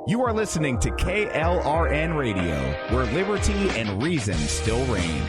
You are listening to KLRN Radio, where liberty and reason still reign.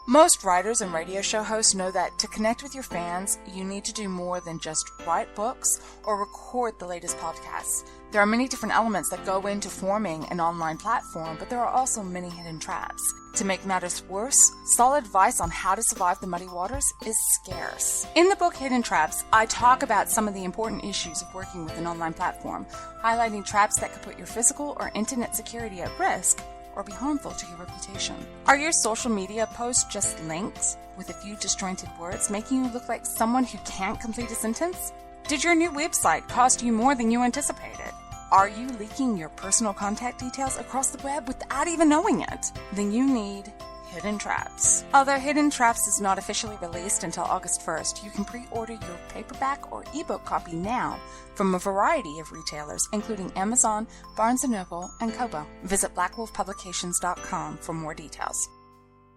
Most writers and radio show hosts know that to connect with your fans, you need to do more than just write books or record the latest podcasts. There are many different elements that go into forming an online platform, but there are also many hidden traps. To make matters worse, solid advice on how to survive the muddy waters is scarce. In the book Hidden Traps, I talk about some of the important issues of working with an online platform, highlighting traps that could put your physical or internet security at risk or be harmful to your reputation. Are your social media posts just links with a few disjointed words, making you look like someone who can't complete a sentence? Did your new website cost you more than you anticipated? Are you leaking your personal contact details across the web without even knowing it? Then you need Hidden Traps. Although Hidden Traps is not officially released until August 1st, you can pre-order your paperback or ebook copy now from a variety of retailers, including Amazon, Barnes & Noble, and Kobo. Visit blackwolfpublications.com for more details.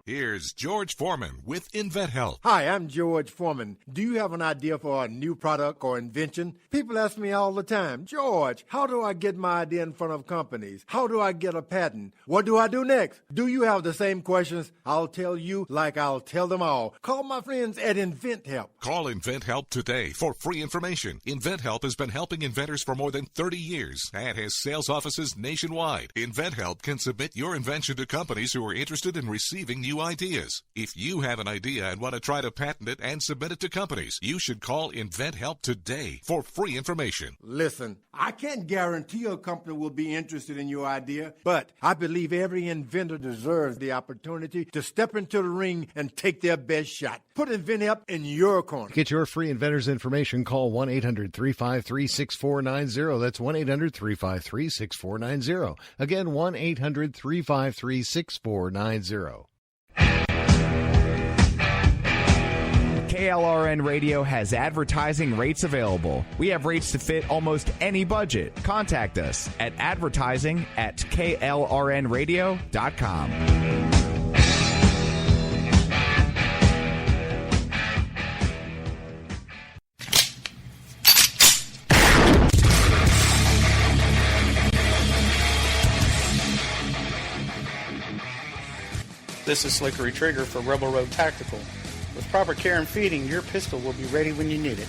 Here's George Foreman with InventHelp. Hi, I'm George Foreman. Do you have an idea for a new product or invention? People ask me all the time, George, how do I get my idea in front of companies? How do I get a patent? What do I do next? Do you have the same questions? I'll tell you like I'll tell them all. Call my friends at InventHelp. Call InventHelp today for free information. InventHelp has been helping inventors for more than 30 years and has sales offices nationwide. InventHelp can submit your invention to companies who are interested in receiving new ideas. If you have an idea and want to try to patent it and submit it to companies, you should call InventHelp today for free information. Listen, I can't guarantee a company will be interested in your idea, but I believe every inventor deserves the opportunity to step into the ring and take their best shot. Put InventHelp in your corner. Get your free inventor's information. Call 1-800-353-6490. That's 1-800-353-6490. Again, 1-800-353-6490. KLRN Radio has advertising rates available. We have rates to fit almost any budget. Contact us at advertising@klrnradio.com. This is Slickery Trigger for Rebel Road Tactical. With proper care and feeding, your pistol will be ready when you need it,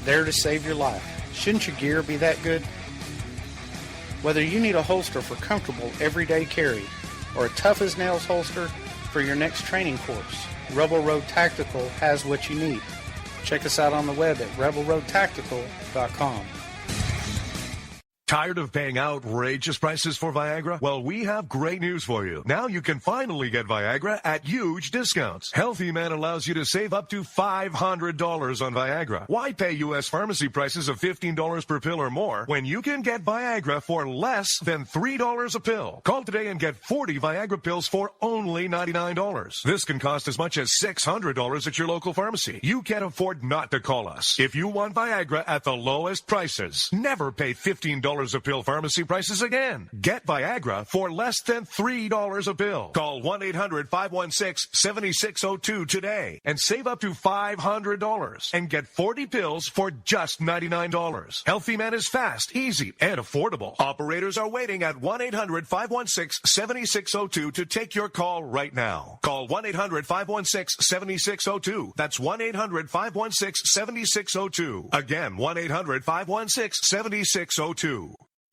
there to save your life. Shouldn't your gear be that good? Whether you need a holster for comfortable everyday carry or a tough-as-nails holster for your next training course, Rebel Road Tactical has what you need. Check us out on the web at rebelroadtactical.com. Tired of paying outrageous prices for Viagra? Well, we have great news for you. Now you can finally get Viagra at huge discounts. Healthy Man allows you to save up to $500 on Viagra. Why pay U.S. pharmacy prices of $15 per pill or more when you can get Viagra for less than $3 a pill? Call today and get 40 Viagra pills for only $99. This can cost as much as $600 at your local pharmacy. You can't afford not to call us. If you want Viagra at the lowest prices, never pay $15 a pill pharmacy prices again. Get Viagra for less than $3 a pill. Call 1-800-516-7602 today and save up to $500 and get 40 pills for just $99. Healthy Man is fast, easy, and affordable. Operators are waiting at 1-800-516-7602 to take your call right now. Call 1-800-516-7602. That's 1-800-516-7602. Again, 1-800-516-7602.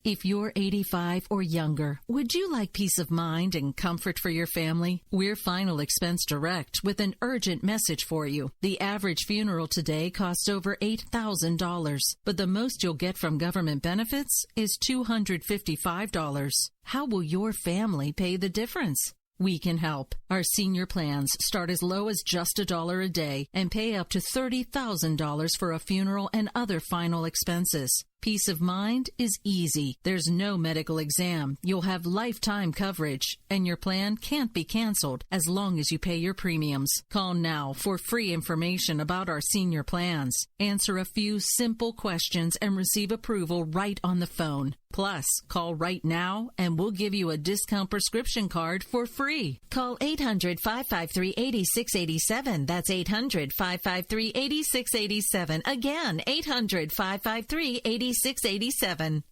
If you're 85 or younger, would you like peace of mind and comfort for your family? We're Final Expense Direct with an urgent message for you. The average funeral today costs over $8,000, but the most you'll get from government benefits is $255. How will your family pay the difference? We can help. Our senior plans start as low as just $1 a day and pay up to $30,000 for a funeral and other final expenses. Peace of mind is easy. There's no medical exam. You'll have lifetime coverage, and your plan can't be canceled as long as you pay your premiums. Call now for free information about our senior plans. Answer a few simple questions and receive approval right on the phone. Plus, call right now and we'll give you a discount prescription card for free. Call 800-553-8687. That's 800-553-8687. Again, 800-553-8687. 2687.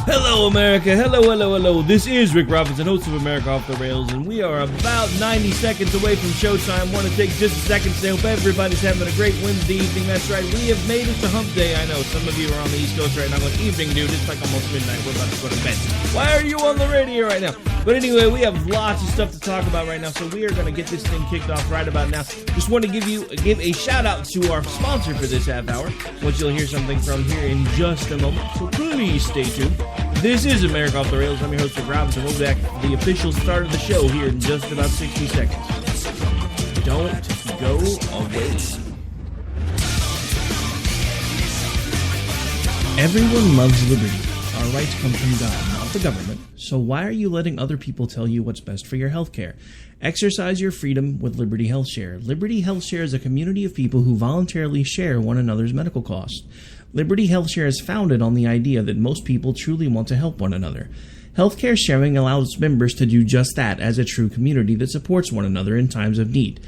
Hello, America. Hello. This is Rick Robinson, host of America Off the Rails, and we are about 90 seconds away from showtime. Want to take just a second to say, hope everybody's having a great Wednesday evening. That's right. We have made it to hump day. I know some of you are on the East Coast right now going, evening, dude. It's like almost midnight. We're about to go to bed. Why are you on the radio right now? But anyway, we have lots of stuff to talk about right now, so we are going to get this thing kicked off right about now. Just want to give a shout out to our sponsor for this half hour, which you'll hear something from here in just a moment. So please stay tuned. This is America Off the Rails. I'm your host, Rick Robinson. We'll be back at the official start of the show here in just about 60 seconds. Don't go away. Everyone loves liberty. Our rights come from God, not the government. So why are you letting other people tell you what's best for your health care? Exercise your freedom with Liberty Health Share. Liberty Health Share is a community of people who voluntarily share one another's medical costs. Liberty Health Share is founded on the idea that most people truly want to help one another. Healthcare sharing allows members to do just that as a true community that supports one another in times of need.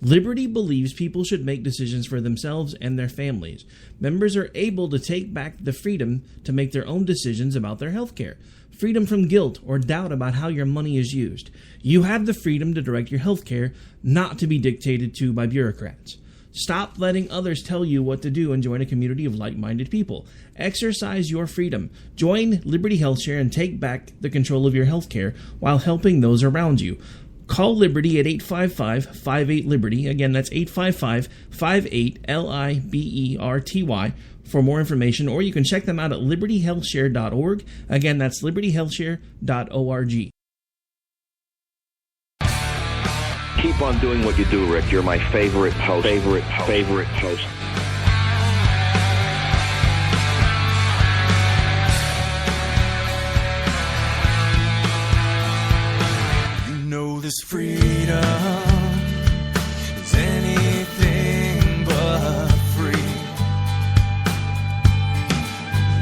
Liberty believes people should make decisions for themselves and their families. Members are able to take back the freedom to make their own decisions about their healthcare. Freedom from guilt or doubt about how your money is used. You have the freedom to direct your healthcare, not to be dictated to by bureaucrats. Stop letting others tell you what to do and join a community of like-minded people. Exercise your freedom. Join Liberty Health Share and take back the control of your healthcare while helping those around you. Call Liberty at 855-58-LIBERTY. Again, that's 855-58-LIBERTY for more information, or you can check them out at libertyhealthshare.org. Again, that's libertyhealthshare.org. Keep on doing what you do, Rick. You're my favorite host. Favorite host. You know this freedom is anything but free.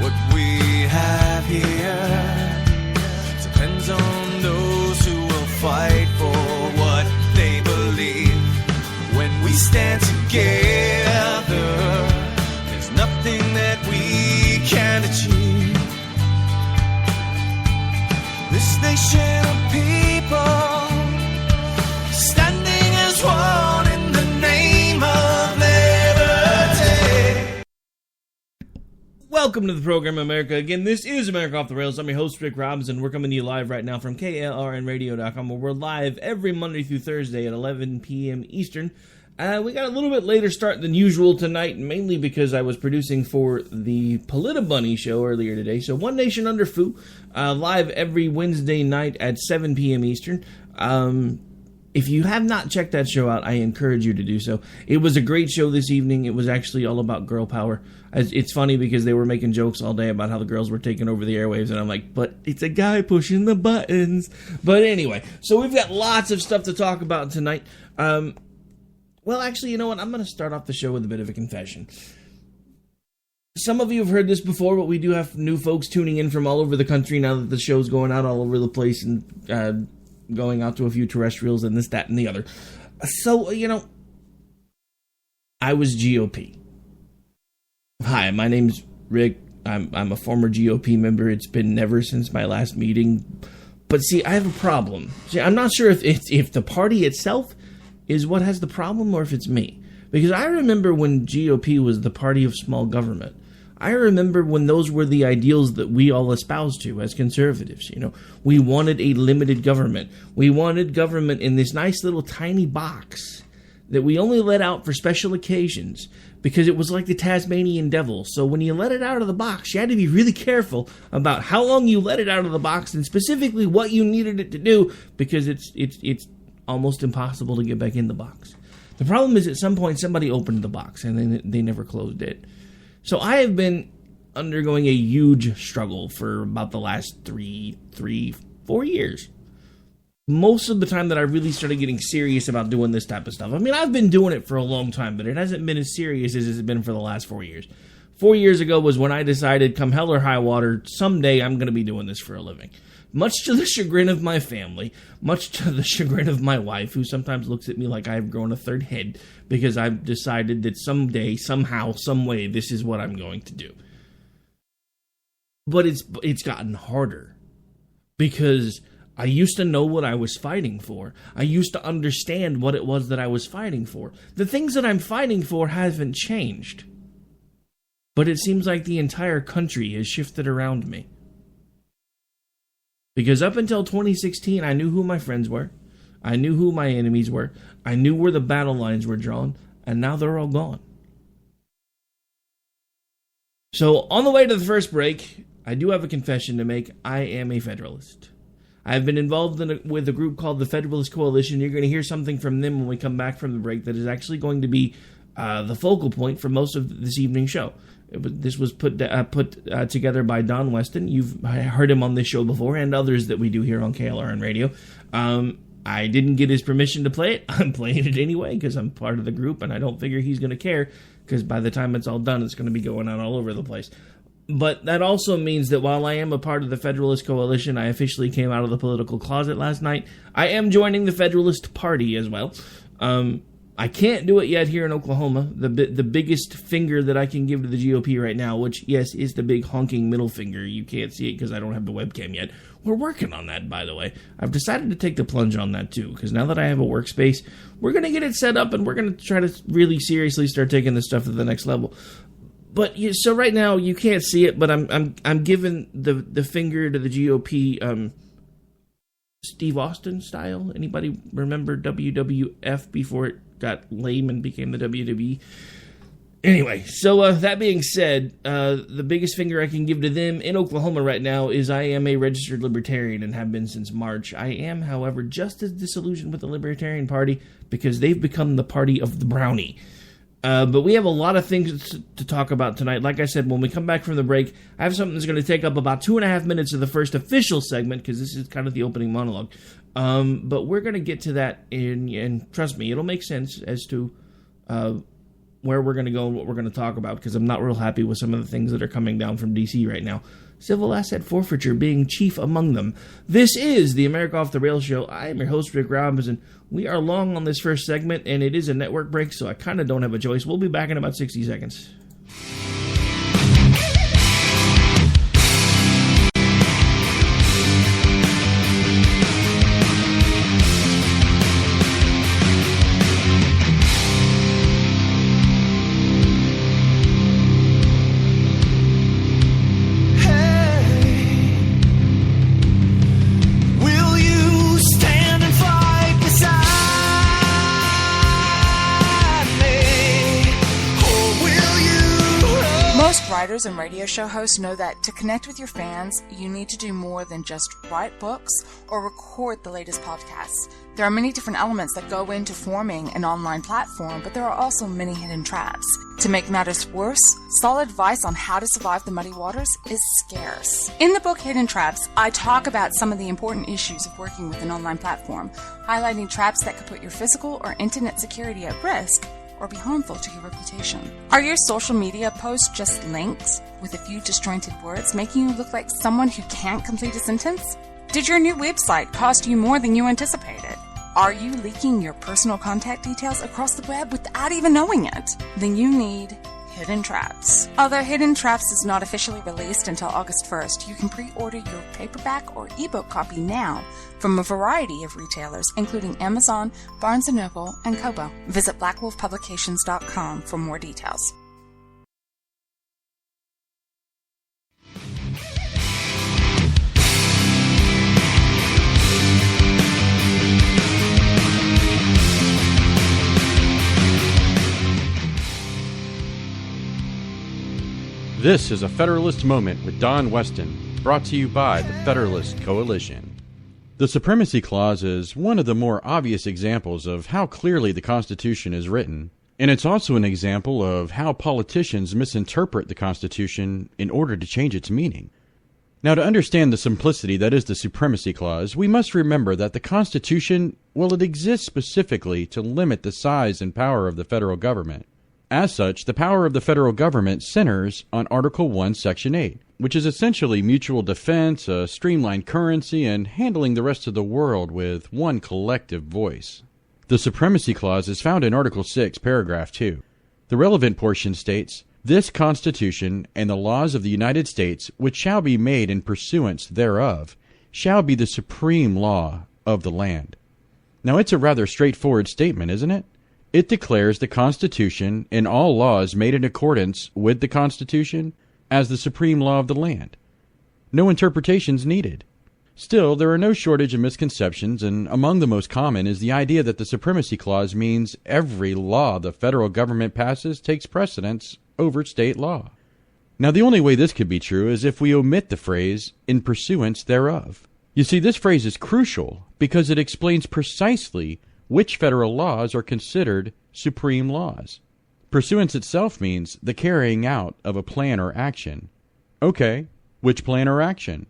What we have here depends on those who will fight for what they believe. When we stand together, there's nothing that we can't achieve. This nation of people standing as one in the name of liberty. Welcome to the program, America. Again, this is America Off the Rails. I'm your host, Rick Robinson. We're coming to you live right now from KLRNradio.com, where we're live every Monday through Thursday at 11 p.m. Eastern. We got a little bit later start than usual tonight, mainly because I was producing for the Politabunny show earlier today. So One Nation Under Fu, live every Wednesday night at 7 p.m. Eastern. If you have not checked that show out, I encourage you to do so. It was a great show this evening. It was actually all about girl power. It's funny because they were making jokes all day about how the girls were taking over the airwaves, and I'm like, but it's a guy pushing the buttons. But anyway, so we've got lots of stuff to talk about tonight. Well, actually, you know what? I'm going to start off the show with a bit of a confession. Some of you have heard this before, but we do have new folks tuning in from all over the country now that the show's going out all over the place and going out to a few terrestrials and this, that, and the other. So, you know, I was GOP. Hi, my name's Rick. I'm a former GOP member. It's been never since my last meeting. But see, I have a problem. See, I'm not sure if the party itself is what has the problem or if it's me. Because I remember when GOP was the party of small government. I remember when those were the ideals that we all espoused to as conservatives. You know, we wanted a limited government. We wanted government in this nice little tiny box that we only let out for special occasions because it was like the Tasmanian devil. So when you let it out of the box, you had to be really careful about how long you let it out of the box and specifically what you needed it to do, because it's almost impossible to get back in the box. The problem is at some point somebody opened the box and then they never closed it. So I have been undergoing a huge struggle for about the last 4 years. Most of the time that I really started getting serious about doing this type of stuff. I mean, I've been doing it for a long time, but it hasn't been as serious as it's been for the last 4 years. 4 years ago was when I decided, come hell or high water, someday I'm going to be doing this for a living. much to the chagrin of my family, much to the chagrin of my wife, who sometimes looks at me like I've grown a third head because I've decided that someday, somehow, some way, this is what I'm going to do. But it's gotten harder because I used to know what I was fighting for. I used to understand what it was that I was fighting for. The things that I'm fighting for haven't changed. But it seems like the entire country has shifted around me. Because up until 2016, I knew who my friends were. I knew who my enemies were. I knew where the battle lines were drawn. And now they're all gone. So, on the way to the first break, I do have a confession to make. I am a Federalist. I've been involved with a group called the Federalist Coalition. You're going to hear something from them when we come back from the break that is actually going to be the focal point for most of this evening's show. This was put together by Don Weston. You've heard him on this show before, and others that we do here on KLRN Radio. I didn't get his permission to play it. I'm playing it anyway because I'm part of the group, and I don't figure he's going to care because by the time it's all done, it's going to be going on all over the place. But that also means that while I am a part of the Federalist Coalition, I officially came out of the political closet last night. I am joining the Federalist Party as well. I can't do it yet here in Oklahoma. The biggest finger that I can give to the GOP right now, which, yes, is the big honking middle finger. You can't see it because I don't have the webcam yet. We're working on that, by the way. I've decided to take the plunge on that, too, because now that I have a workspace, we're going to get it set up, and we're going to try to really seriously start taking this stuff to the next level. But so right now you can't see it, but I'm giving the finger to the GOP, Steve Austin style. Anybody remember WWF before it got lame and became the WWE? Anyway, so that being said, the biggest finger I can give to them in Oklahoma right now is I am a registered libertarian and have been since March. I am, however, just as disillusioned with the Libertarian Party because they've become the party of the brownie. But we have a lot of things to talk about tonight. Like I said, when we come back from the break, I have something that's going to take up about 2.5 minutes of the first official segment, because this is kind of the opening monologue. But we're going to get to that, and trust me, it'll make sense as to where we're going to go and what we're going to talk about, because I'm not real happy with some of the things that are coming down from D.C. right now. Civil asset forfeiture being chief among them. This is the America Off the Rails show. I am your host, Rick Robinson. We are long on this first segment, and it is a network break, so I kind of don't have a choice. We'll be back in about 60 seconds. Writers and radio show hosts know that to connect with your fans, you need to do more than just write books or record the latest podcasts. There are many different elements that go into forming an online platform, but there are also many hidden traps. To make matters worse, solid advice on how to survive the muddy waters is scarce. In the book Hidden Traps, I talk about some of the important issues of working with an online platform, highlighting traps that could put your physical or internet security at risk or be harmful to your reputation. Are your social media posts just links with a few disjointed words, making you look like someone who can't complete a sentence? Did your new website cost you more than you anticipated? Are you leaking your personal contact details across the web without even knowing it? Then you need Hidden Traps. Although Hidden Traps is not officially released until August 1st, you can pre-order your paperback or ebook copy now from a variety of retailers, including Amazon, Barnes & Noble, and Kobo. Visit blackwolfpublications.com for more details. This is a Federalist Moment with Don Weston, brought to you by the Federalist Coalition. The Supremacy Clause is one of the more obvious examples of how clearly the Constitution is written, and it's also an example of how politicians misinterpret the Constitution in order to change its meaning. Now, to understand the simplicity that is the Supremacy Clause, we must remember that the Constitution, well, it exists specifically to limit the size and power of the federal government. As such, the power of the federal government centers on Article 1, Section 8, which is essentially mutual defense, a streamlined currency, and handling the rest of the world with one collective voice. The Supremacy Clause is found in Article 6, Paragraph 2. The relevant portion states, "This Constitution and the laws of the United States, which shall be made in pursuance thereof, shall be the supreme law of the land." Now, it's a rather straightforward statement, isn't it? It declares the Constitution and all laws made in accordance with the Constitution as the supreme law of the land. No interpretations needed. Still, there are no shortage of misconceptions, and among the most common is the idea that the Supremacy Clause means every law the federal government passes takes precedence over state law. Now, the only way this could be true is if we omit the phrase, "in pursuance thereof." You see, this phrase is crucial because it explains precisely which federal laws are considered supreme laws. Pursuance itself means the carrying out of a plan or action. Okay, which plan or action?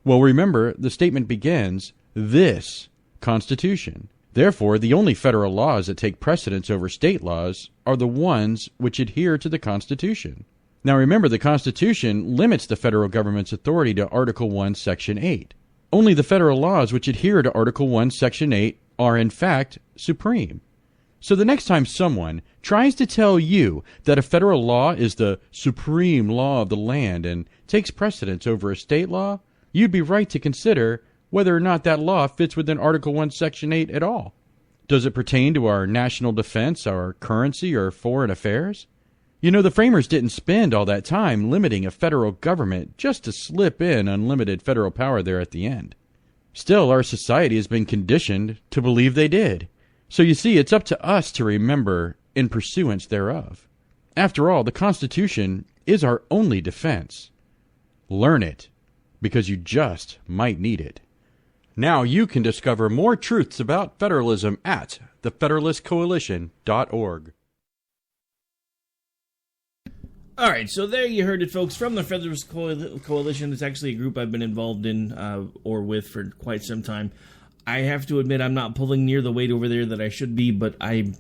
Well, remember, the statement begins, "This Constitution." Therefore, the only federal laws that take precedence over state laws are the ones which adhere to the Constitution. Now remember, the Constitution limits the federal government's authority to Article 1, Section 8. Only the federal laws which adhere to Article 1, Section 8 are in fact supreme. So the next time someone tries to tell you that a federal law is the supreme law of the land and takes precedence over a state law, you'd be right to consider whether or not that law fits within Article 1, Section 8 at all. Does it pertain to our national defense, our currency, or foreign affairs? You know, the framers didn't spend all that time limiting a federal government just to slip in unlimited federal power there at the end. Still, our society has been conditioned to believe they did. So you see, it's up to us to remember in pursuance thereof. After all, the Constitution is our only defense. Learn it, because you just might need it. Now you can discover more truths about federalism at thefederalistcoalition.org. All right, so there you heard it, folks, from the Federalist Coalition. It's actually a group I've been involved in or with for quite some time. I have to admit I'm not pulling near the weight over there that I should be, but I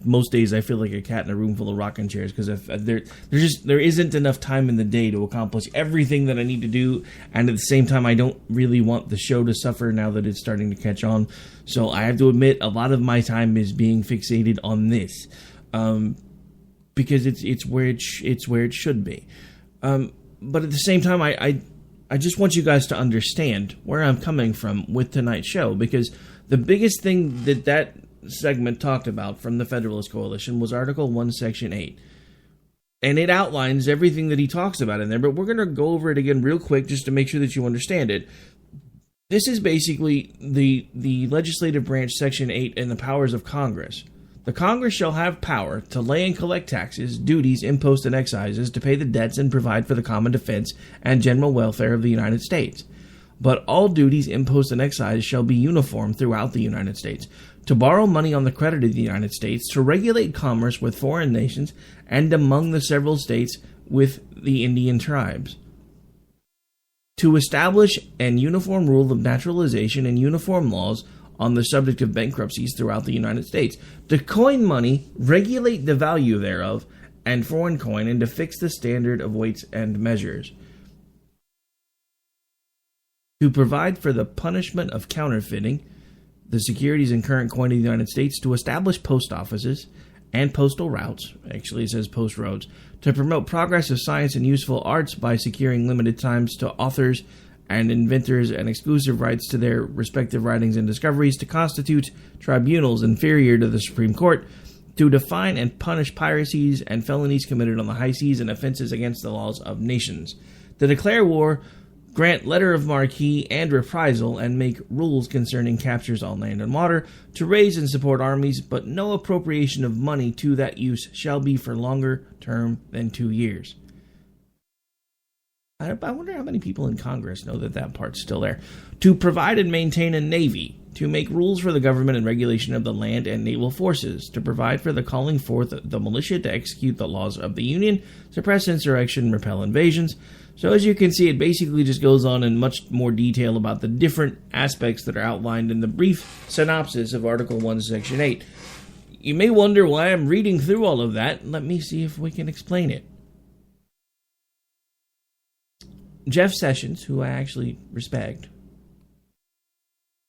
most days I feel like a cat in a room full of rocking chairs because there isn't enough time in the day to accomplish everything that I need to do, and at the same time I don't really want the show to suffer now that it's starting to catch on. So I have to admit a lot of my time is being fixated on this. Because it's where it should be, but at the same time, I just want you guys to understand where I'm coming from with tonight's show, because the biggest thing that segment talked about from the Federalist Coalition was Article 1, Section 8, and it outlines everything that he talks about in there. But we're going to go over it again real quick just to make sure that you understand it. This is basically the legislative branch, Section 8, and the powers of Congress. The Congress shall have power to lay and collect taxes, duties, imposts, and excises, to pay the debts and provide for the common defense and general welfare of the United States. But all duties, imposts, and excises shall be uniform throughout the United States, to borrow money on the credit of the United States, to regulate commerce with foreign nations, and among the several states with the Indian tribes, to establish an uniform rule of naturalization and uniform laws on the subject of bankruptcies throughout the United States, to coin money, regulate the value thereof, and foreign coin, and to fix the standard of weights and measures, to provide for the punishment of counterfeiting the securities and current coin of the United States, to establish post offices and postal routes, actually it says post roads, to promote progress of science and useful arts by securing limited times to authors and inventors and exclusive rights to their respective writings and discoveries, to constitute tribunals inferior to the Supreme Court, to define and punish piracies and felonies committed on the high seas and offenses against the laws of nations, to declare war, grant letter of marque and reprisal, and make rules concerning captures on land and water, to raise and support armies, but no appropriation of money to that use shall be for longer term than 2 years. I wonder how many people in Congress know that part's still there. To provide and maintain a navy, to make rules for the government and regulation of the land and naval forces, to provide for the calling forth the militia to execute the laws of the Union, suppress insurrection, repel invasions. So as you can see, it basically just goes on in much more detail about the different aspects that are outlined in the brief synopsis of Article 1, Section 8. You may wonder why I'm reading through all of that. Let me see if we can explain it. Jeff Sessions, who I actually respect,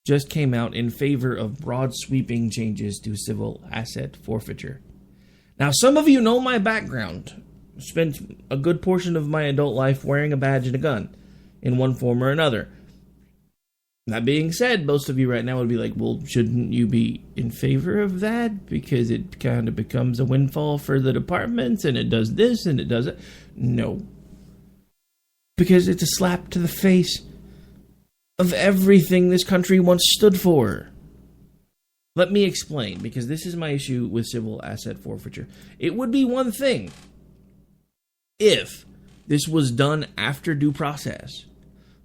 just came out in favor of broad sweeping changes to civil asset forfeiture. Now, some of you know my background. I spent a good portion of my adult life wearing a badge and a gun in one form or another. That being said, most of you right now would be like, well, shouldn't you be in favor of that? Because it kind of becomes a windfall for the departments, and it does this, and it does that. No. Because it's a slap to the face of everything this country once stood for. Let me explain, because this is my issue with civil asset forfeiture. It would be one thing if this was done after due process.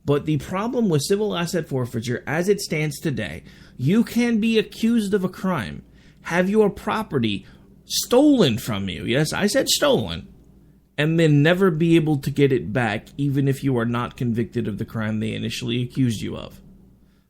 But the problem with civil asset forfeiture, as it stands today, you can be accused of a crime, have your property stolen from you. Yes, I said stolen. And then never be able to get it back, even if you are not convicted of the crime they initially accused you of.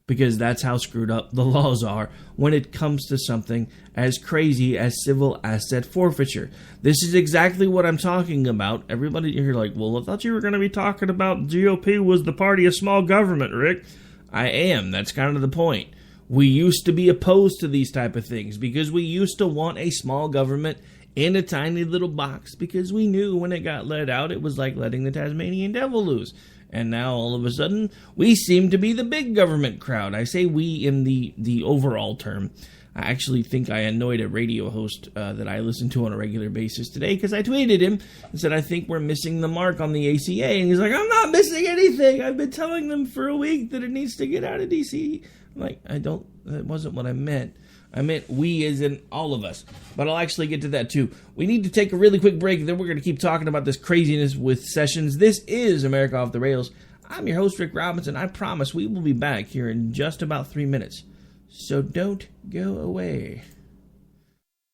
Because that's how screwed up the laws are when it comes to something as crazy as civil asset forfeiture. This is exactly what I'm talking about. Everybody, you're like, well, I thought you were going to be talking about GOP was the party of small government, Rick. I am. That's kind of the point. We used to be opposed to these type of things because we used to want a small government in a tiny little box because we knew when it got let out, it was like letting the Tasmanian devil loose. And now, all of a sudden, we seem to be the big government crowd. I say we in the overall term. I actually think I annoyed a radio host that I listen to on a regular basis today because I tweeted him and said, I think we're missing the mark on the ACA. And he's like, I'm not missing anything. I've been telling them for a week that it needs to get out of D.C. I'm like, that wasn't what I meant. I meant we as in all of us. But I'll actually get to that too. We need to take a really quick break, then we're going to keep talking about this craziness with Sessions. This is America Off the Rails. I'm your host, Rick Robinson. I promise we will be back here in just about 3 minutes. So don't go away.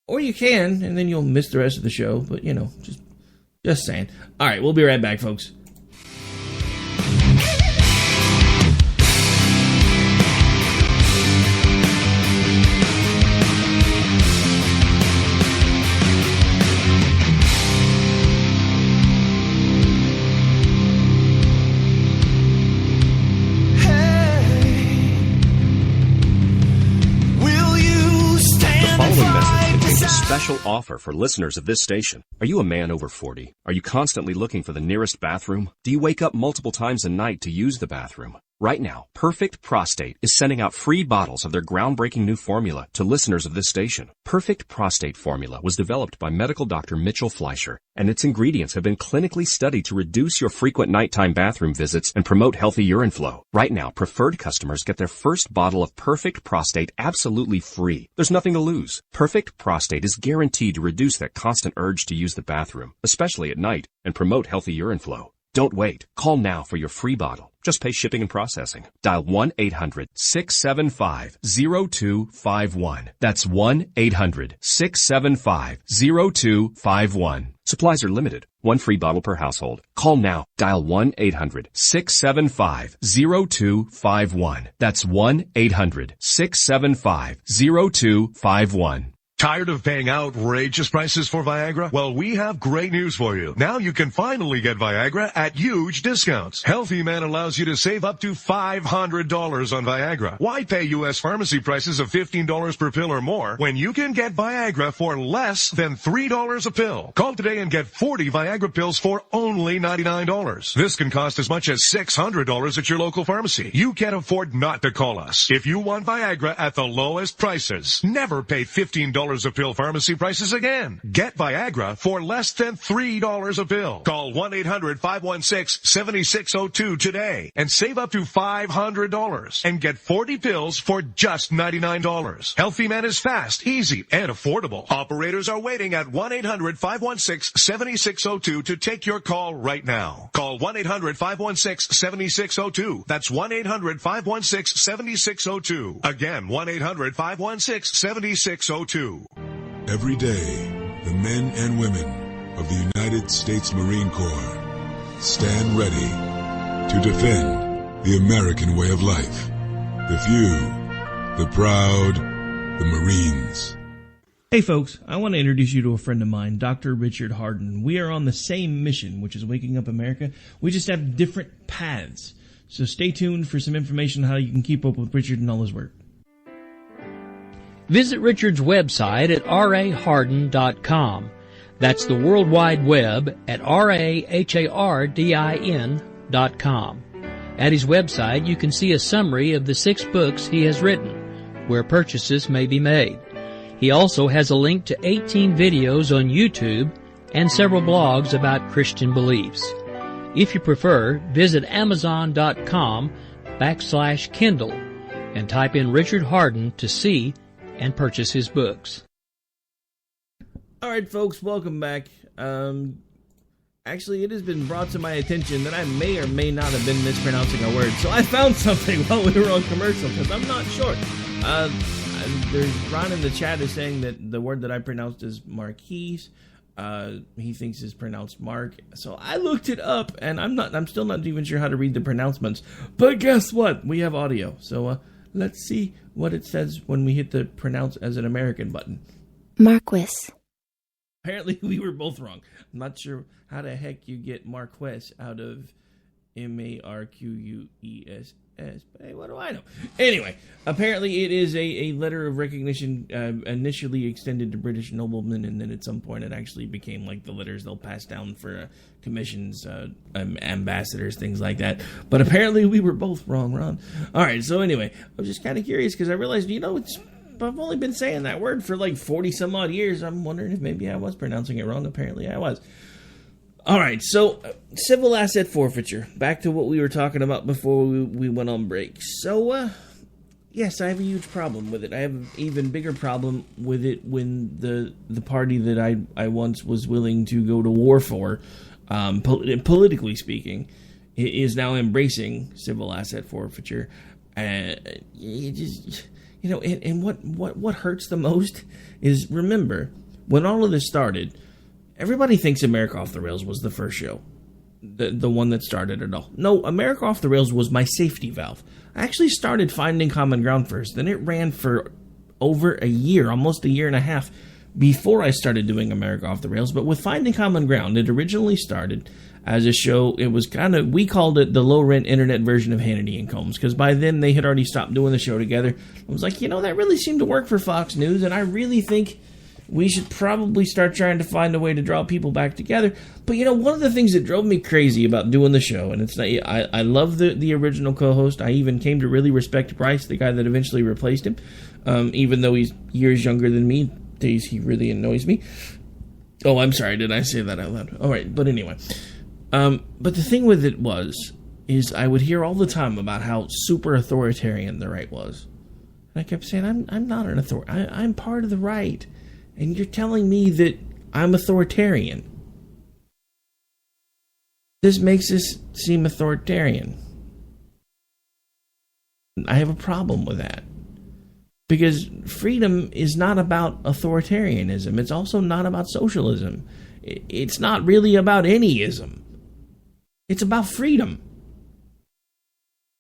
Or you can, and then you'll miss the rest of the show. But, just saying. All right, we'll be right back, folks. Special offer for listeners of this station. Are you a man over 40? Are you constantly looking for the nearest bathroom? Do you wake up multiple times a night to use the bathroom? Right now, Perfect Prostate is sending out free bottles of their groundbreaking new formula to listeners of this station. Perfect Prostate formula was developed by medical doctor Mitchell Fleischer, and its ingredients have been clinically studied to reduce your frequent nighttime bathroom visits and promote healthy urine flow. Right now, preferred customers get their first bottle of Perfect Prostate absolutely free. There's nothing to lose. Perfect Prostate is guaranteed to reduce that constant urge to use the bathroom, especially at night, and promote healthy urine flow. Don't wait. Call now for your free bottle. Just pay shipping and processing. Dial 1-800-675-0251. That's 1-800-675-0251. Supplies are limited. One free bottle per household. Call now. Dial 1-800-675-0251. That's 1-800-675-0251. Tired of paying outrageous prices for Viagra? Well, we have great news for you. Now you can finally get Viagra at huge discounts. Healthy Man allows you to save up to $500 on Viagra. Why pay U.S. pharmacy prices of $15 per pill or more when you can get Viagra for less than $3 a pill? Call today and get 40 Viagra pills for only $99. This can cost as much as $600 at your local pharmacy. You can't afford not to call us. If you want Viagra at the lowest prices, never pay $15 a pill pharmacy prices again. Get Viagra for less than $3 a pill. Call 1-800-516-7602 today and save up to $500 and get 40 pills for just $99. Healthy Man is fast, easy, and affordable. Operators are waiting at 1-800-516-7602 to take your call right now. Call 1-800-516-7602. That's 1-800-516-7602. Again, 1-800-516-7602. Every day, the men and women of the United States Marine Corps stand ready to defend the American way of life. The few, the proud, the Marines. Hey folks, I want to introduce you to a friend of mine, Dr. Richard Harden. We are on the same mission, which is waking up America. We just have different paths. So stay tuned for some information on how you can keep up with Richard and all his work. Visit Richard's website at raharden.com. That's the World Wide Web at RAHARDIN.com. At his website, you can see a summary of the 6 books he has written, where purchases may be made. He also has a link to 18 videos on YouTube and several blogs about Christian beliefs. If you prefer, visit Amazon.com/Kindle and type in Richard Harden to see and purchase his books. All right, folks, welcome back. Actually, it has been brought to my attention that I may or may not have been mispronouncing a word, so I found something while we were on commercial, because I'm not sure. There's Ron in the chat is saying that the word that I pronounced is Marquise. He thinks it's pronounced Mark. So I looked it up, and I'm still not even sure how to read the pronouncements. But guess what? We have audio. So let's see what it says when we hit the pronounce as an American button. Marquis. Apparently we were both wrong. I'm not sure how the heck you get Marquess out of Marquess. But hey, what do I know? Anyway, apparently it is a letter of recognition initially extended to British noblemen, and then at some point it actually became like the letters they'll pass down for commissions, ambassadors, things like that. But apparently we were both wrong, Ron. All right, so anyway, I was just kind of curious because I realized, I've only been saying that word for like 40 some odd years. I'm wondering if maybe I was pronouncing it wrong. Apparently I was. All right, so civil asset forfeiture. Back to what we were talking about before we went on break. So, yes, I have a huge problem with it. I have an even bigger problem with it when the party that I once was willing to go to war for, politically speaking, is now embracing civil asset forfeiture. And what hurts the most is, remember, when all of this started, everybody thinks America Off the Rails was the first show, the one that started it all. No, America Off the Rails was my safety valve. I actually started Finding Common Ground first, then it ran for over a year, almost a year and a half, before I started doing America Off the Rails. But with Finding Common Ground, it originally started as a show. It was we called it the low-rent internet version of Hannity and Combs, because by then they had already stopped doing the show together. I was like, that really seemed to work for Fox News, and I really think we should probably start trying to find a way to draw people back together. But, one of the things that drove me crazy about doing the show, and it's not, I love the original co-host. I even came to really respect Bryce, the guy that eventually replaced him. Even though he's years younger than me, days he really annoys me. Oh, I'm sorry, did I say that out loud? All right, but anyway. But the thing with it is I would hear all the time about how super authoritarian the right was. And I kept saying, I'm not an authoritarian. I'm part of the right. And you're telling me that I'm authoritarian. This makes us seem authoritarian. I have a problem with that. Because freedom is not about authoritarianism. It's also not about socialism. It's not really about any ism. It's about freedom.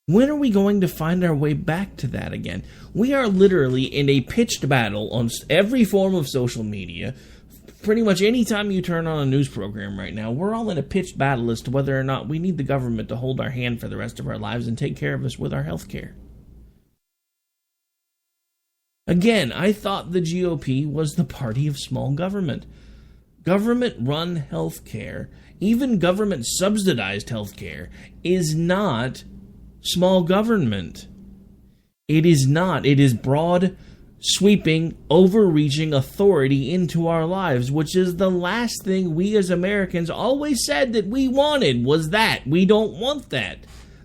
When are we going to find our way back to that again? We are literally in a pitched battle on every form of social media. Pretty much any time you turn on a news program right now, we're all in a pitched battle as to whether or not we need the government to hold our hand for the rest of our lives and take care of us with our health care. Again, I thought the GOP was the party of small government. Government-run health care, even government-subsidized health care, is not small government. It is not. It is broad, sweeping, overreaching authority into our lives, which is the last thing we as Americans always said that we wanted, was that. We don't want that.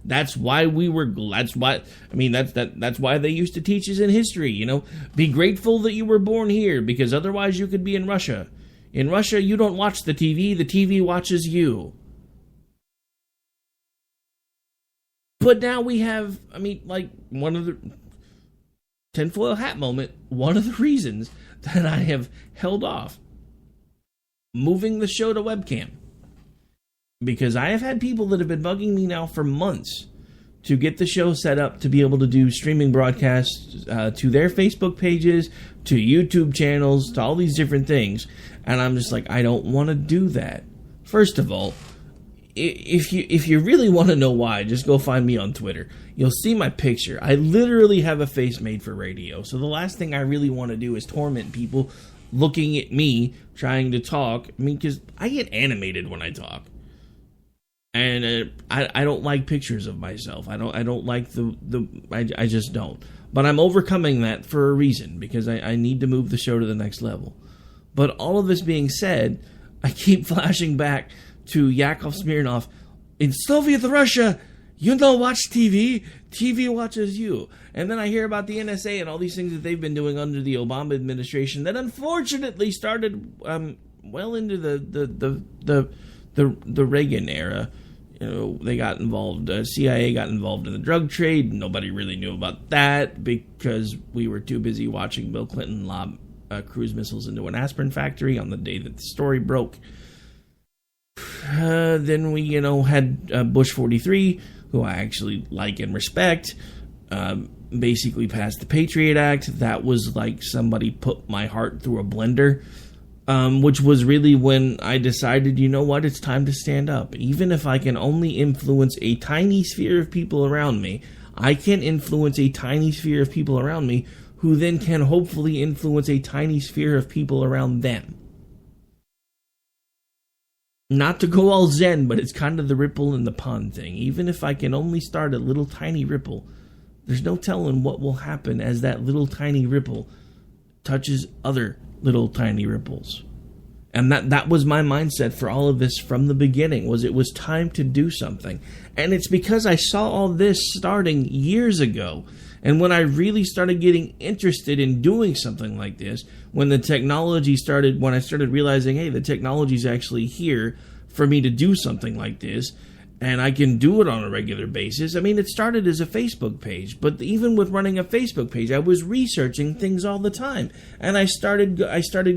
That's why that's why they used to teach us in history, be grateful that you were born here, because otherwise you could be in Russia. In Russia, you don't watch the TV watches you. But now we have, one of the tinfoil hat moment, one of the reasons that I have held off moving the show to webcam. Because I have had people that have been bugging me now for months to get the show set up to be able to do streaming broadcasts to their Facebook pages, to YouTube channels, to all these different things. And I'm just like, I don't want to do that. First of all, if you really want to know why, just go find me on Twitter. You'll see my picture. I literally have a face made for radio. So the last thing I really want to do is torment people looking at me trying to talk. I mean, because I get animated when I talk. And I don't like pictures of myself. I don't like I just don't. But I'm overcoming that for a reason, because I need to move the show to the next level. But all of this being said, I keep flashing back to Yakov Smirnov. In Soviet Russia, you don't watch TV. TV watches you. And then I hear about the NSA and all these things that they've been doing under the Obama administration that unfortunately started well into the Reagan era. You know, they got involved. CIA got involved in the drug trade. Nobody really knew about that because we were too busy watching Bill Clinton lob cruise missiles into an aspirin factory on the day that the story broke. Then we, had Bush 43, who I actually like and respect, basically passed the Patriot Act. That was like somebody put my heart through a blender, which was really when I decided, you know what, it's time to stand up. Even if I can only influence a tiny sphere of people around me, I can influence a tiny sphere of people around me who then can hopefully influence a tiny sphere of people around them. Not to go all zen, but it's kind of the ripple in the pond thing. Even if I can only start a little tiny ripple, there's no telling what will happen as that little tiny ripple touches other little tiny ripples. And that was my mindset for all of this from the beginning, was it was time to do something. And it's because I saw all this starting years ago. And when I really started getting interested in doing something like this, when I started realizing, hey, the technology's actually here for me to do something like this, and I can do it on a regular basis. I mean, it started as a Facebook page, but even with running a Facebook page, I was researching things all the time. And I started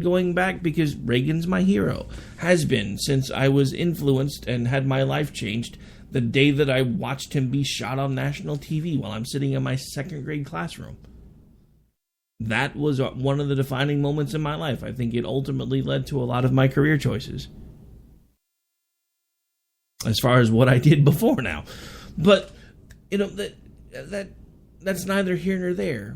going back because Reagan's my hero, has been since I was influenced and had my life changed the day that I watched him be shot on national TV while I'm sitting in my second grade classroom. That was one of the defining moments in my life. I think it ultimately led to a lot of my career choices, as far as what I did before now. But, that's neither here nor there.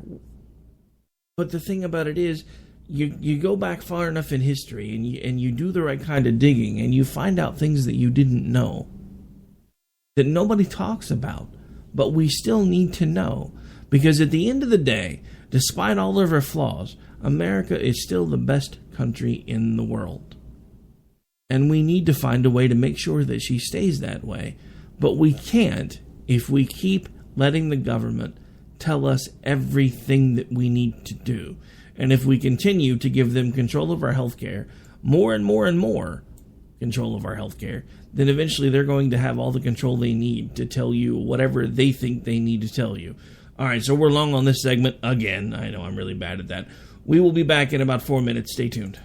But the thing about it is, you go back far enough in history and you do the right kind of digging and you find out things that you didn't know, that nobody talks about, but we still need to know. Because at the end of the day, despite all of her flaws, America is still the best country in the world. And we need to find a way to make sure that she stays that way. But we can't if we keep letting the government tell us everything that we need to do. And if we continue to give them control of our healthcare, more and more and more control of our healthcare, then eventually they're going to have all the control they need to tell you whatever they think they need to tell you. All right, so we're long on this segment again. I know I'm really bad at that. We will be back in about 4 minutes. Stay tuned.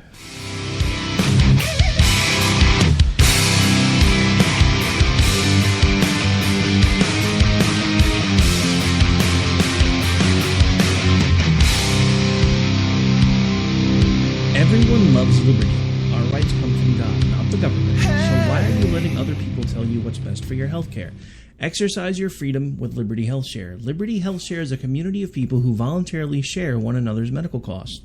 Everyone loves liberty. Our rights come from God, not the government. So why are you letting other people tell you what's best for your health care? Exercise your freedom with Liberty Health Share. Liberty Health Share is a community of people who voluntarily share one another's medical costs.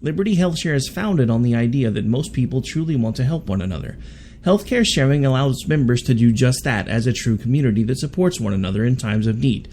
Liberty Health Share is founded on the idea that most people truly want to help one another. Healthcare sharing allows members to do just that as a true community that supports one another in times of need.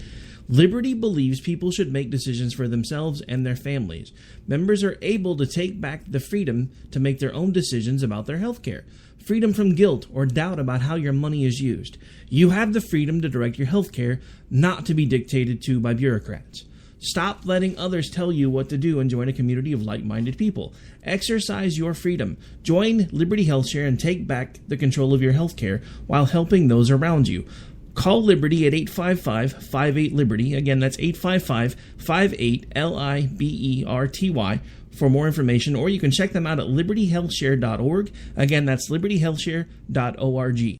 Liberty believes people should make decisions for themselves and their families. Members are able to take back the freedom to make their own decisions about their health care. Freedom from guilt or doubt about how your money is used. You have the freedom to direct your health care, not to be dictated to by bureaucrats. Stop letting others tell you what to do and join a community of like-minded people. Exercise your freedom. Join Liberty Health Share and take back the control of your health care while helping those around you. Call Liberty at 855-58-LIBERTY. Again, that's 855-58-LIBERTY for more information, or you can check them out at libertyhealthshare.org. Again, that's libertyhealthshare.org.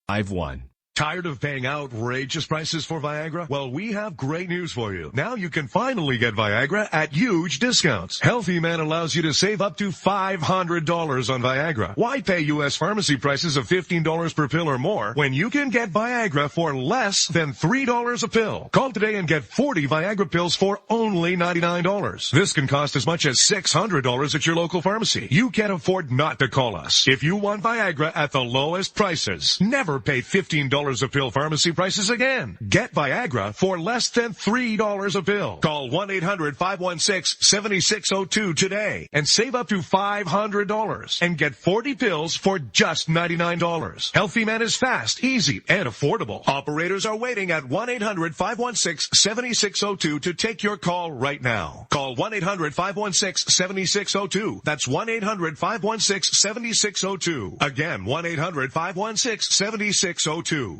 I've won. Tired of paying outrageous prices for Viagra? Well, we have great news for you. Now you can finally get Viagra at huge discounts. Healthy Man allows you to save up to $500 on Viagra. Why pay U.S. pharmacy prices of $15 per pill or more when you can get Viagra for less than $3 a pill? Call today and get 40 Viagra pills for only $99. This can cost as much as $600 at your local pharmacy. You can't afford not to call us. If you want Viagra at the lowest prices, never pay $15 a pill pharmacy prices again. Get Viagra for less than $3 a pill. Call 1-800-516-7602 today and save up to $500 and get 40 pills for just $99. Healthy Man is fast, easy, and affordable. Operators are waiting at 1-800-516-7602 to take your call right now. Call 1-800-516-7602. That's 1-800-516-7602. Again, 1-800-516-7602.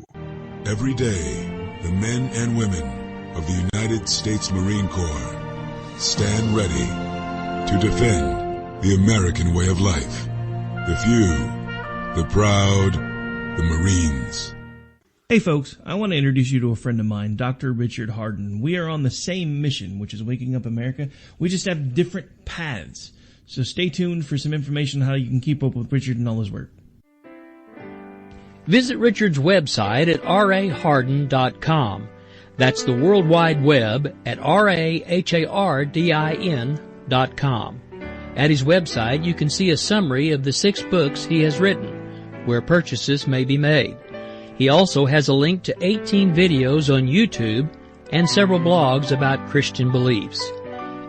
Every day, the men and women of the United States Marine Corps stand ready to defend the American way of life. The few, the proud, the Marines. Hey folks, I want to introduce you to a friend of mine, Dr. Richard Harden. We are on the same mission, which is waking up America. We just have different paths. So stay tuned for some information on how you can keep up with Richard and all his work. Visit Richard's website at raharden.com. That's the World Wide Web at RAHARDIN.com. At his website, you can see a summary of the 6 books he has written, where purchases may be made. He also has a link to 18 videos on YouTube and several blogs about Christian beliefs.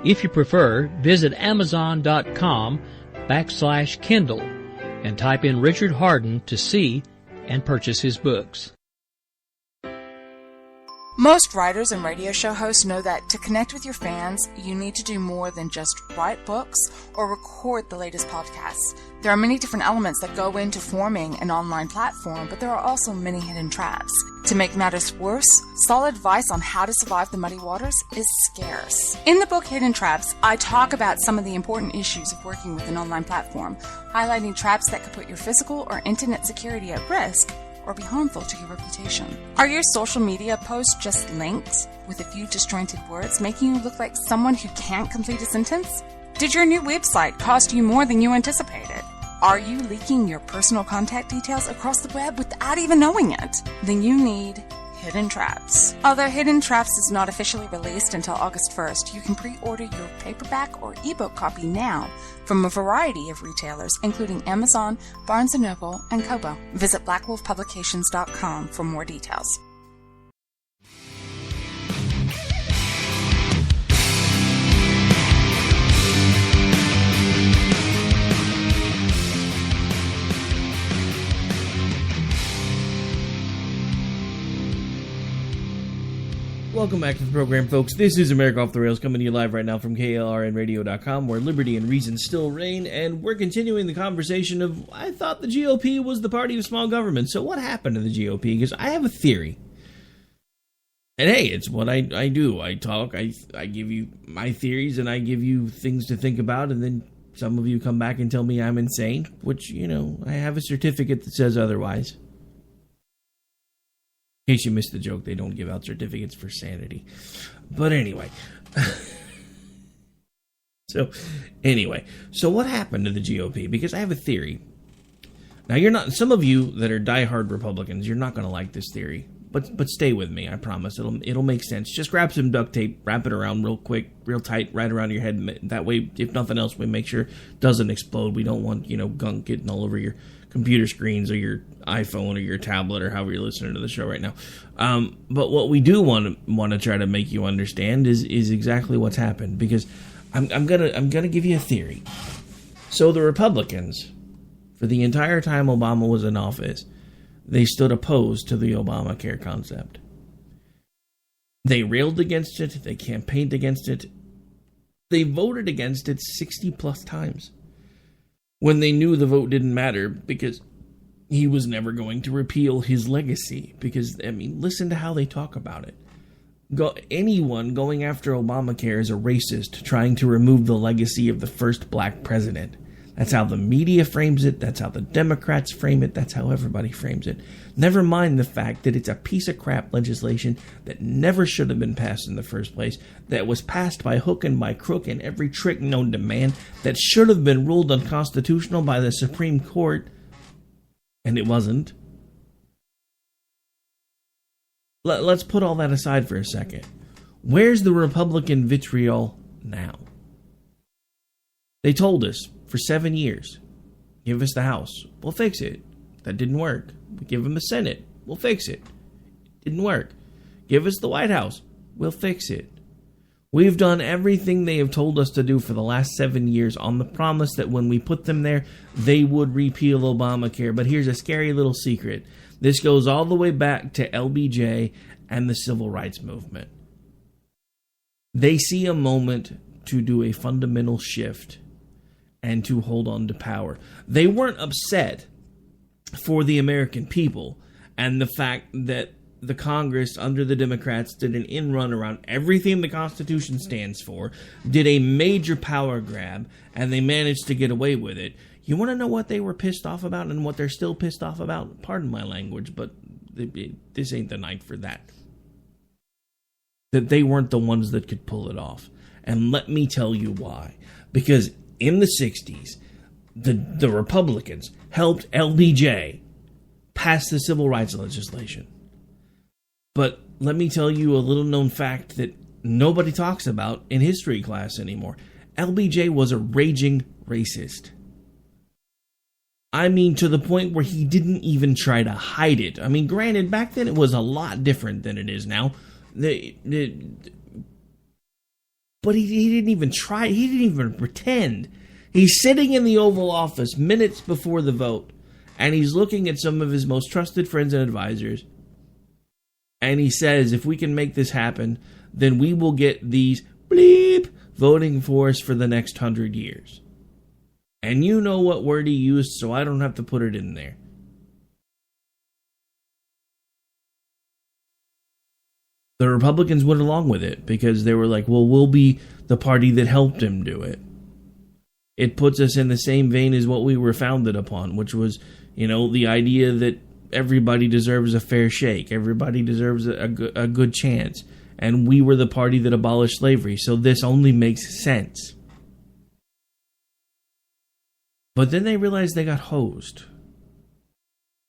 If you prefer, visit Amazon.com/Kindle and type in Richard Harden to see and purchase his books. Most writers and radio show hosts know that to connect with your fans, you need to do more than just write books or record the latest podcasts. There are many different elements that go into forming an online platform, but there are also many hidden traps. To make matters worse, solid advice on how to survive the muddy waters is scarce. In the book Hidden Traps, I talk about some of the important issues of working with an online platform, highlighting traps that could put your physical or internet security at risk or be harmful to your reputation. Are your social media posts just links with a few disjointed words, making you look like someone who can't complete a sentence? Did your new website cost you more than you anticipated? Are you leaking your personal contact details across the web without even knowing it? Then you need Hidden Traps. Although Hidden Traps is not officially released until August 1st, you can pre-order your paperback or ebook copy now from a variety of retailers, including Amazon, Barnes & Noble, and Kobo. Visit blackwolfpublications.com for more details. Welcome back to the program, folks. This is America Off the Rails, coming to you live right now from KLRNradio.com, where liberty and reason still reign, and we're continuing the conversation of, I thought the GOP was the party of small government, so what happened to the GOP? Because I have a theory. And hey, it's what I do. I talk, I give you my theories, and I give you things to think about, and then some of you come back and tell me I'm insane, which, you know, I have a certificate that says otherwise. In case you missed the joke, they don't give out certificates for sanity. But anyway. So what happened to the GOP? Because I have a theory. Now, you're not, some of you that are diehard Republicans, you're not going to like this theory. But stay with me, I promise. It'll make sense. Just grab some duct tape, wrap it around real quick, real tight, right around your head. That way, if nothing else, we make sure it doesn't explode. We don't want, gunk getting all over your computer screens or your iPhone or your tablet or however you're listening to the show right now. But what we do want to try to make you understand is exactly what's happened, because I'm gonna give you a theory. So the Republicans, for the entire time Obama was in office, they stood opposed to the Obamacare concept. They railed against it. They campaigned against it. They voted against it 60 plus times when they knew the vote didn't matter, because he was never going to repeal his legacy. Because, listen to how they talk about it. Anyone going after Obamacare is a racist trying to remove the legacy of the first black president. That's how the media frames it. That's how the Democrats frame it. That's how everybody frames it. Never mind the fact that it's a piece of crap legislation that never should have been passed in the first place, that was passed by hook and by crook and every trick known to man, that should have been ruled unconstitutional by the Supreme Court, and it wasn't. Let's put all that aside for a second. Where's the Republican vitriol now? They told us for 7 years, give us the House, we'll fix it. That didn't work. We give them the Senate, we'll fix it. Didn't work. Give us the White House, we'll fix it. We've done everything they have told us to do for the last 7 years on the promise that when we put them there, they would repeal Obamacare. But here's a scary little secret. This goes all the way back to LBJ and the Civil Rights Movement. They see a moment to do a fundamental shift and to hold on to power. They weren't upset for the American people and the fact that the Congress under the Democrats did an in-run around everything the Constitution stands for, did a major power grab, and they managed to get away with it. You want to know what they were pissed off about and what they're still pissed off about? Pardon my language, but this ain't the night for that. That they weren't the ones that could pull it off. And let me tell you why. Because in the 60s, the Republicans helped LBJ pass the civil rights legislation. But let me tell you a little known fact that nobody talks about in history class anymore. LBJ was a raging racist. I mean, to the point where he didn't even try to hide it. I mean, granted, back then it was a lot different than it is now. But he didn't even try. He didn't even pretend. He's sitting in the Oval Office minutes before the vote, and he's looking at some of his most trusted friends and advisors, and he says, if we can make this happen, then we will get these bleep voting for us for the next 100 years. And you know what word he used, so I don't have to put it in there. The Republicans went along with it because they were like, well, we'll be the party that helped him do it. It puts us in the same vein as what we were founded upon, which was, the idea that everybody deserves a fair shake. Everybody deserves a good chance. And we were the party that abolished slavery, so this only makes sense. But then they realized they got hosed.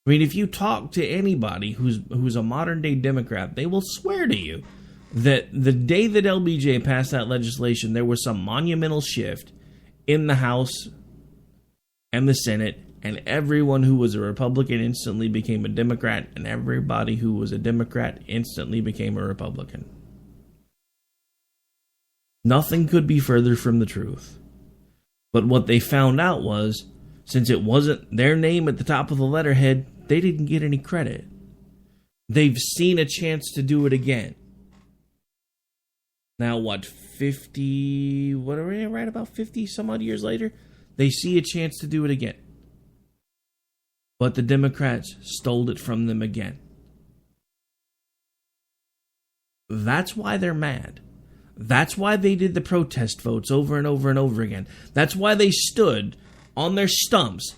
I mean, if you talk to anybody who's a modern-day Democrat, they will swear to you that the day that LBJ passed that legislation, there was some monumental shift in the House and the Senate, and everyone who was a Republican instantly became a Democrat, and everybody who was a Democrat instantly became a Republican. Nothing could be further from the truth. But what they found out was, since it wasn't their name at the top of the letterhead, they didn't get any credit. They've seen a chance to do it again. Now, 50 some odd years later, they see a chance to do it again. But the Democrats stole it from them again. That's why they're mad. That's why they did the protest votes over and over and over again. That's why they stood on their stumps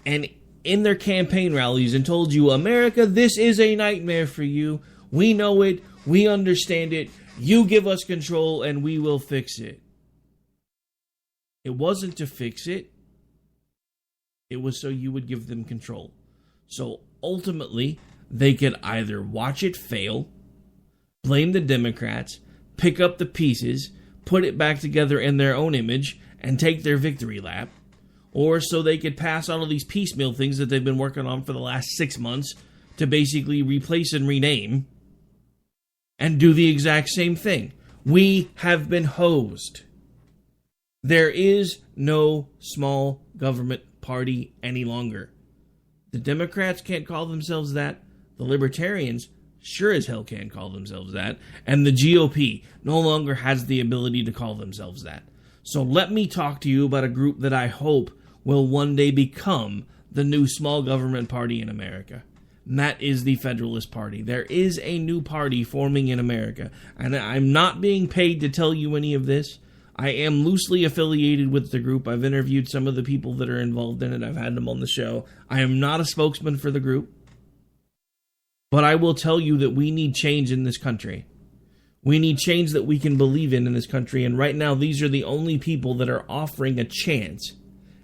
and in their campaign rallies and told you, America, this is a nightmare for you. We know it. We understand it. You give us control and we will fix it. It wasn't to fix it. It was so you would give them control. So ultimately, they could either watch it fail, blame the Democrats, pick up the pieces, put it back together in their own image, and take their victory lap, or so they could pass all of these piecemeal things that they've been working on for the last 6 months to basically replace and rename, and do the exact same thing. We have been hosed. There is no small government party any longer. The Democrats can't call themselves that. The Libertarians sure as hell can't call themselves that. And the GOP no longer has the ability to call themselves that. So let me talk to you about a group that I hope will one day become the new small government party in America. And that is the Federalist Party. There is a new party forming in America. And I'm not being paid to tell you any of this. I am loosely affiliated with the group. I've interviewed some of the people that are involved in it. I've had them on the show. I am not a spokesman for the group. But I will tell you that we need change in this country. We need change that we can believe in this country. And right now, these are the only people that are offering a chance.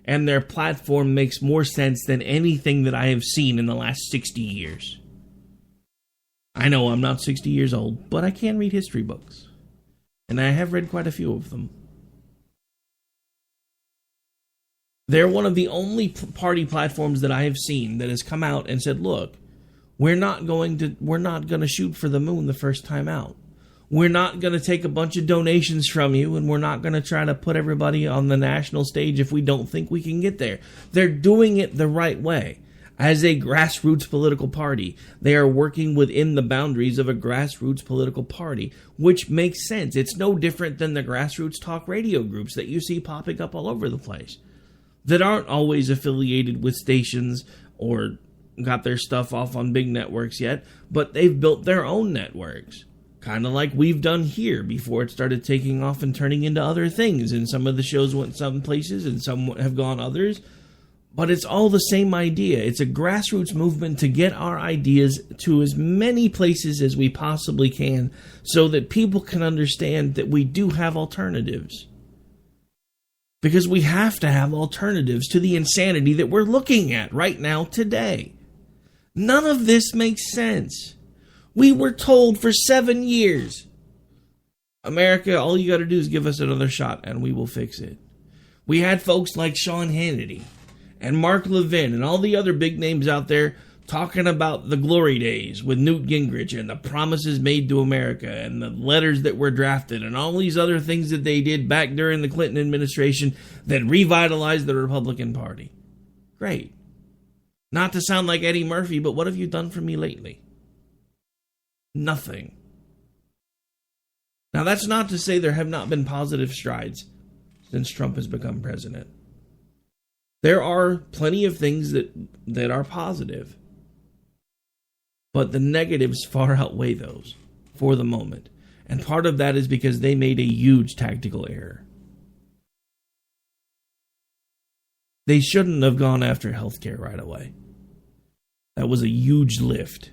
And their platform makes more sense than anything that I have seen in the last 60 years. I know I'm not 60 years old, but I can read history books. And I have read quite a few of them. They're one of the only party platforms that I have seen that has come out and said, look, we're not going to shoot for the moon the first time out. We're not going to take a bunch of donations from you, and we're not going to try to put everybody on the national stage if we don't think we can get there. They're doing it the right way. As a grassroots political party, they are working within the boundaries of a grassroots political party, which makes sense. It's no different than the grassroots talk radio groups that you see popping up all over the place that aren't always affiliated with stations or got their stuff off on big networks yet, but they've built their own networks. Kind of like we've done here before it started taking off and turning into other things. And some of the shows went some places and some have gone others. But it's all the same idea. It's a grassroots movement to get our ideas to as many places as we possibly can so that people can understand that we do have alternatives. Because we have to have alternatives to the insanity that we're looking at right now today. None of this makes sense. We were told for 7 years, America, all you got to do is give us another shot and we will fix it. We had folks like Sean Hannity and Mark Levin and all the other big names out there talking about the glory days with Newt Gingrich and the promises made to America and the letters that were drafted and all these other things that they did back during the Clinton administration that revitalized the Republican Party. Great. Not to sound like Eddie Murphy, but what have you done for me lately? Nothing. Now, that's not to say there have not been positive strides since Trump has become president. There are plenty of things that are positive. But the negatives far outweigh those for the moment. And part of that is because they made a huge tactical error. They shouldn't have gone after healthcare right away. That was a huge lift.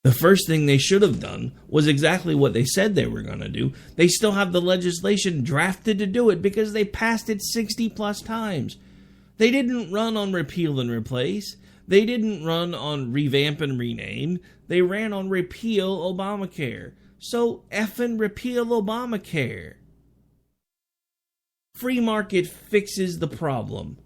The first thing they should have done was exactly what they said they were going to do. They still have the legislation drafted to do it because they passed it 60 plus times. They didn't run on repeal and replace. They didn't run on revamp and rename. They ran on repeal Obamacare. So effing repeal Obamacare. Free market fixes the problem.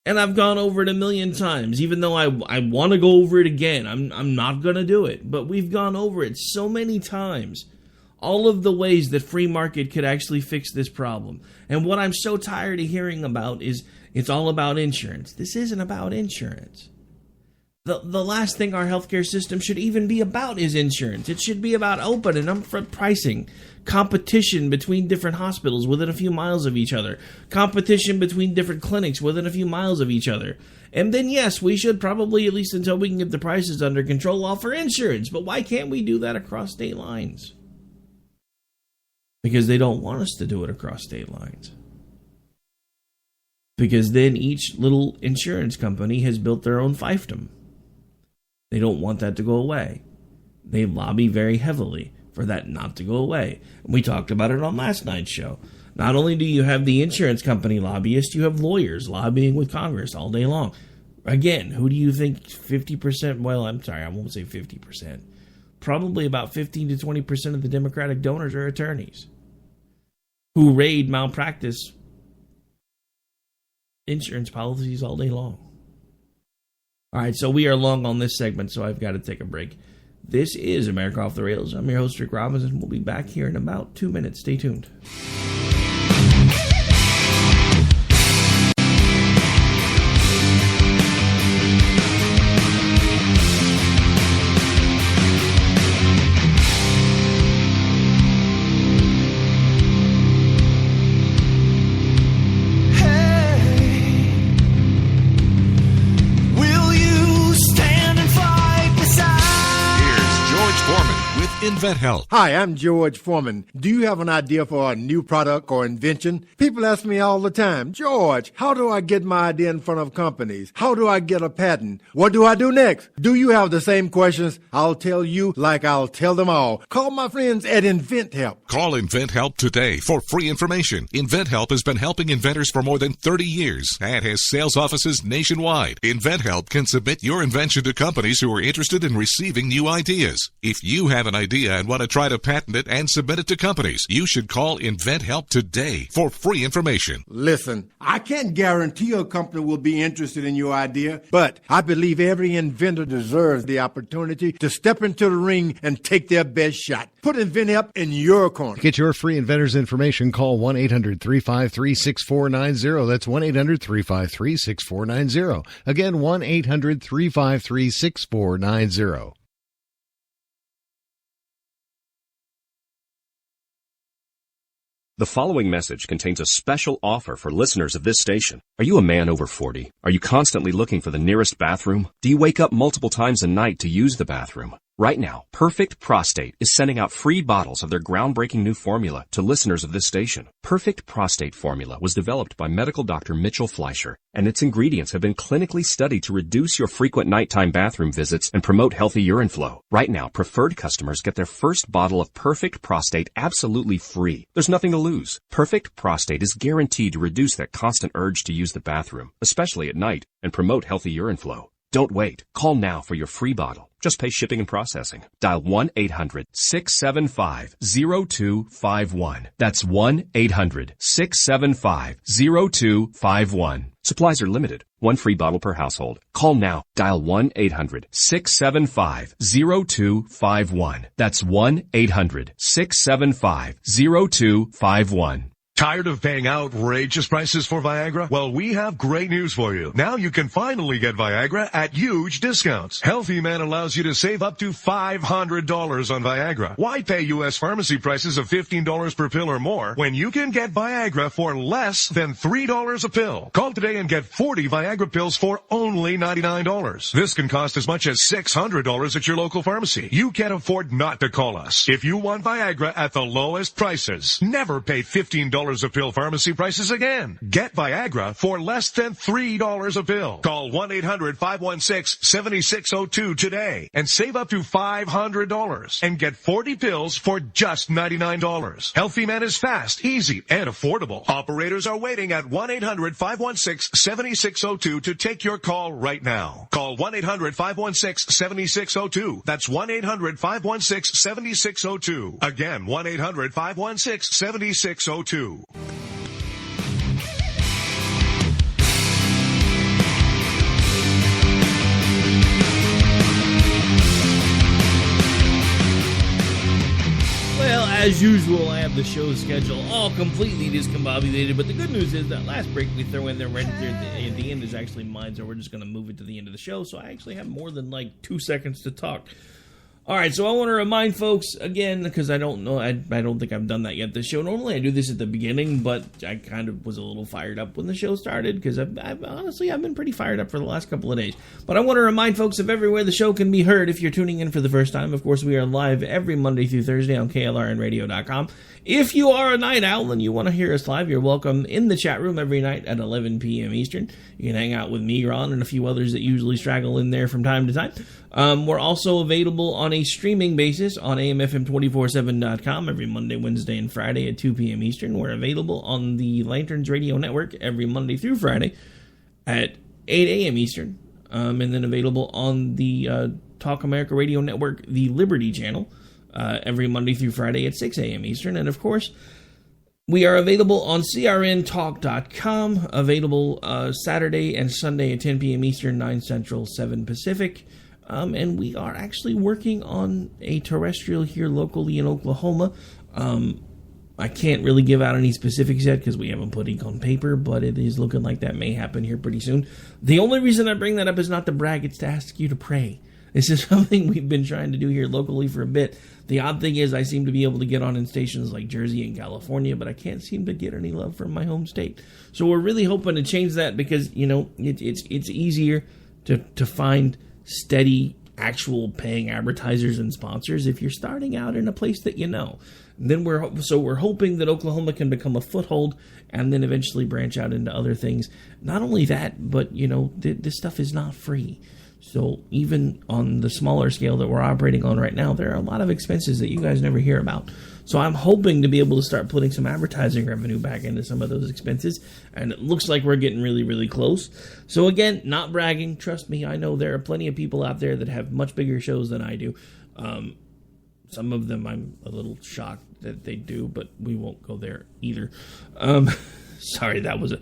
And I've gone over it a million times, even though I want to go over it again. I'm not going to do it. But we've gone over it so many times. All of the ways that free market could actually fix this problem. And what I'm so tired of hearing about is it's all about insurance. This isn't about insurance. The last thing our healthcare system should even be about is insurance. It should be about open and upfront pricing, competition between different hospitals within a few miles of each other, competition between different clinics within a few miles of each other. And then, yes, we should probably, at least until we can get the prices under control, offer insurance. But why can't we do that across state lines? Because they don't want us to do it across state lines. Because then each little insurance company has built their own fiefdom. They don't want that to go away. They lobby very heavily for that not to go away. And we talked about it on last night's show. Not only do you have the insurance company lobbyists, you have lawyers lobbying with Congress all day long. Again, who do you think 50%, well, I'm sorry, I won't say 50%. Probably about 15 to 20% of the Democratic donors are attorneys who raid malpractice insurance policies all day long. All right, so we are long on this segment, so I've got to take a break. This is America Off the Rails. I'm your host, Rick Robinson. We'll be back here in about 2 minutes. Stay tuned. InventHelp. Hi, I'm George Foreman. Do you have an idea for a new product or invention? People ask me all the time, George, how do I get my idea in front of companies? How do I get a patent? What do I do next? Do you have the same questions? I'll tell you like I'll tell them all. Call my friends at InventHelp. Call InventHelp today for free information. InventHelp has been helping inventors for more than 30 years and has sales offices nationwide. InventHelp can submit your invention to companies who are interested in receiving new ideas. If you have an idea and want to try to patent it and submit it to companies, you should call InventHelp today for free information. Listen, I can't guarantee a company will be interested in your idea, but I believe every inventor deserves the opportunity to step into the ring and take their best shot. Put InventHelp in your corner. To get your free inventor's information, call 1-800-353-6490. That's 1-800-353-6490. Again, 1-800-353-6490. The following message contains a special offer for listeners of this station. Are you a man over 40? Are you constantly looking for the nearest bathroom? Do you wake up multiple times a night to use the bathroom? Right now, Perfect Prostate is sending out free bottles of their groundbreaking new formula to listeners of this station. Perfect Prostate Formula was developed by medical doctor Mitchell Fleischer, and its ingredients have been clinically studied to reduce your frequent nighttime bathroom visits and promote healthy urine flow. Right now, preferred customers get their first bottle of Perfect Prostate absolutely free. There's nothing to lose. Perfect Prostate is guaranteed to reduce that constant urge to use the bathroom, especially at night, and promote healthy urine flow. Don't wait. Call now for your free bottle. Just pay shipping and processing. Dial 1-800-675-0251. That's 1-800-675-0251. Supplies are limited. One free bottle per household. Call now. Dial 1-800-675-0251. That's 1-800-675-0251. Tired of paying outrageous prices for Viagra? Well, we have great news for you. Now you can finally get Viagra at huge discounts. Healthy Man allows you to save up to $500 on Viagra. Why pay U.S. pharmacy prices of $15 per pill or more when you can get Viagra for less than $3 a pill? Call today and get 40 Viagra pills for only $99. This can cost as much as $600 at your local pharmacy. You can't afford not to call us. If you want Viagra at the lowest prices, never pay $15 a pill pharmacy prices again. Get Viagra for less than $3 a pill. Call 1-800-516-7602 today and save up to $500 and get 40 pills for just $99. Healthy Man is fast, easy, and affordable. Operators are waiting at 1-800-516-7602 to take your call right now. Call 1-800-516-7602. That's 1-800-516-7602. Again, 1-800-516-7602. Well, as usual, I have the show schedule all completely discombobulated, but the good news is that last break we throw in there right there at the end is actually mine, so we're just going to move it to the end of the show, so I actually have more than like 2 seconds to talk. Alright, so I want to remind folks, again, because I don't know, I don't think I've done that yet this show. Normally I do this at the beginning, but I kind of was a little fired up when the show started, because I've been pretty fired up for the last couple of days. But I want to remind folks of everywhere the show can be heard if you're tuning in for the first time. Of course, we are live every Monday through Thursday on KLRNradio.com. If you are a night owl and you want to hear us live, you're welcome in the chat room every night at 11 p.m. Eastern. You can hang out with me, Ron, and a few others that usually straggle in there from time to time. We're also available on a streaming basis on AMFM247.com every Monday, Wednesday, and Friday at 2 p.m. Eastern. We're available on the Lanterns Radio Network every Monday through Friday at 8 a.m. Eastern. And then available on the Talk America Radio Network, the Liberty Channel, every Monday through Friday at 6 a.m. Eastern. And, of course, we are available on crntalk.com, available Saturday and Sunday at 10 p.m. Eastern, 9 Central, 7 Pacific. And we are actually working on a terrestrial here locally in Oklahoma. I can't really give out any specifics yet because we haven't put ink on paper, but it is looking like that may happen here pretty soon. The only reason I bring that up is not to brag, it's to ask you to pray. This is something we've been trying to do here locally for a bit. The odd thing is I seem to be able to get on in stations like Jersey and California, but I can't seem to get any love from my home state. So we're really hoping to change that because, you know, it's easier to find steady actual paying advertisers and sponsors if you're starting out in a place that you know. And then we're hoping that Oklahoma can become a foothold and then eventually branch out into other things. Not only that, but this stuff is not free. So even on the smaller scale that we're operating on right now, there are a lot of expenses that you guys never hear about. So I'm hoping to be able to start putting some advertising revenue back into some of those expenses. And it looks like we're getting really, really close. So again, not bragging. Trust me, I know there are plenty of people out there that have much bigger shows than I do. Some of them I'm a little shocked that they do, but we won't go there either. Sorry, that was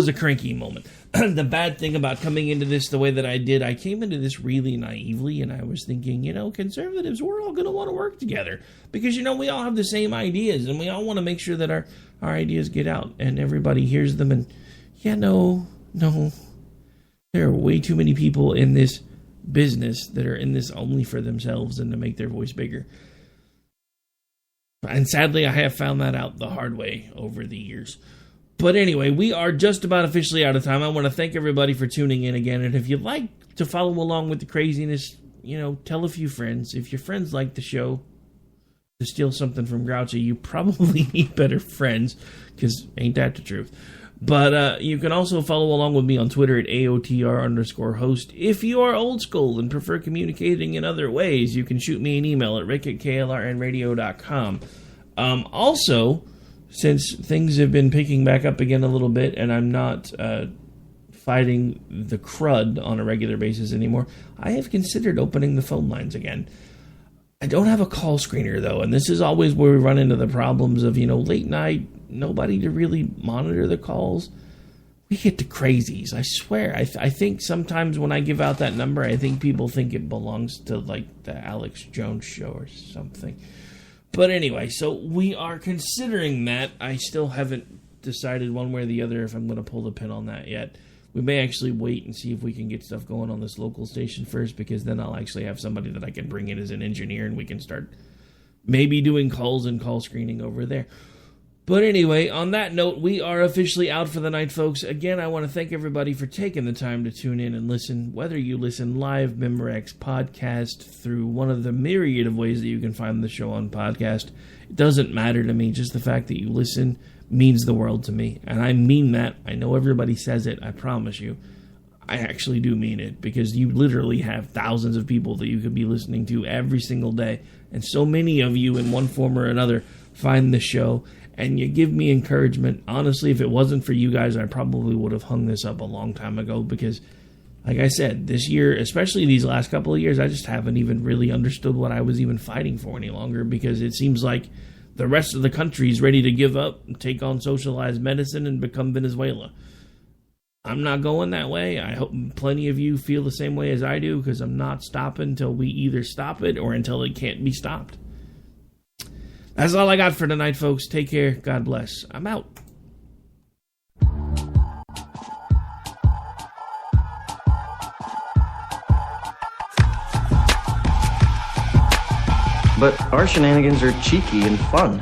a cranky moment. The bad thing about coming into this the way that I did, I came into this really naively, and I was thinking, conservatives, we're all going to want to work together because, we all have the same ideas, and we all want to make sure that our ideas get out and everybody hears them. And no, there are way too many people in this business that are in this only for themselves and to make their voice bigger. And sadly, I have found that out the hard way over the years. But anyway, we are just about officially out of time. I want to thank everybody for tuning in again. And if you'd like to follow along with the craziness, tell a few friends. If your friends like the show, to steal something from Grouchy, you probably need better friends, because ain't that the truth. But you can also follow along with me on Twitter at AoTR_host. If you are old school and prefer communicating in other ways, you can shoot me an email at rick@klrnradio.com. Also, since things have been picking back up again a little bit and I'm not fighting the crud on a regular basis anymore, I have considered opening the phone lines again. I don't have a call screener, though, and this is always where we run into the problems of, late night, nobody to really monitor the calls. We get the crazies, I swear. I think sometimes when I give out that number, I think people think it belongs to, the Alex Jones show or something. But anyway, so we are considering that. I still haven't decided one way or the other if I'm going to pull the pin on that yet. We may actually wait and see if we can get stuff going on this local station first, because then I'll actually have somebody that I can bring in as an engineer and we can start maybe doing calls and call screening over there. But anyway, on that note, we are officially out for the night, folks. Again, I want to thank everybody for taking the time to tune in and listen, whether you listen live, Memorex, podcast, through one of the myriad of ways that you can find the show on podcast. It doesn't matter to me. Just the fact that you listen means the world to me. And I mean that. I know everybody says it. I promise you. I actually do mean it, because you literally have thousands of people that you could be listening to every single day. And so many of you in one form or another find the show and you give me encouragement. Honestly, if it wasn't for you guys, I probably would have hung this up a long time ago, because like I said, this year, especially these last couple of years, I just haven't even really understood what I was even fighting for any longer, because it seems like the rest of the country is ready to give up and take on socialized medicine and become Venezuela. I'm not going that way. I hope plenty of you feel the same way as I do, because I'm not stopping until we either stop it or until it can't be stopped. That's all I got for tonight, folks. Take care. God bless. I'm out. But our shenanigans are cheeky and fun.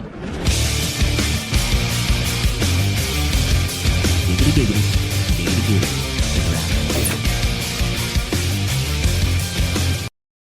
Giggity giggity.